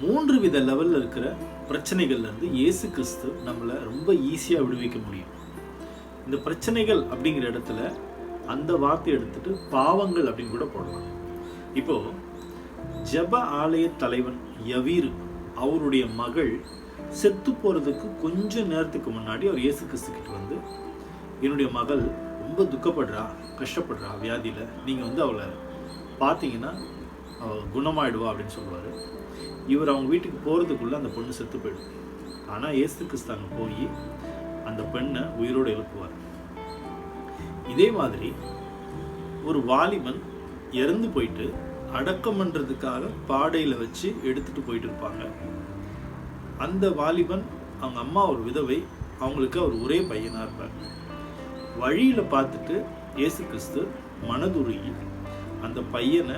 3 வித லெவலில் இருக்கிற பிரச்சனைகள்லேருந்து இயேசு கிறிஸ்து நம்மளை ரொம்ப ஈஸியாக விடுவிக்க முடியும். இந்த பிரச்சனைகள் அப்படிங்கிற இடத்துல அந்த வார்த்தை எடுத்துட்டு பாவங்கள் அப்படின்னு கூட போடலாம். இப்போது ஜெப ஆலய தலைவன் யவீரு அவருடைய மகள் செத்து போகிறதுக்கு கொஞ்சம் நேரத்துக்கு முன்னாடி அவர் இயேசு கிறிஸ்து கிட்ட வந்து, என்னுடைய மகள் ரொம்ப துக்கப்படுறா, கஷ்டப்படுறா வியாதியில், நீங்கள் அவளை பார்த்தீங்கன்னா அவள் குணமாயிடுவா அப்படின்னு சொல்லுவார். இவர் அவங்க வீட்டுக்கு போகிறதுக்குள்ளே அந்த பொண்ணு செத்து போயிடும். ஆனால் இயேசு கிறிஸ்து அங்கே போய் அந்த பெண்ணை உயிரோடு எழுப்புவார். இதே மாதிரி ஒரு வாலிபன் இறந்து போயிட்டு அடக்கம் பண்ணுறதுக்காக பாடையில் வச்சு எடுத்துகிட்டு போயிட்டு இருப்பாங்க. அந்த வாலிபன் அவங்க அம்மா ஒரு விதவை, அவங்களுக்கு அவர் ஒரே பையனாக இருப்பார். வழியில் பார்த்துட்டு இயேசு கிறிஸ்து மனதுருகி அந்த பையனை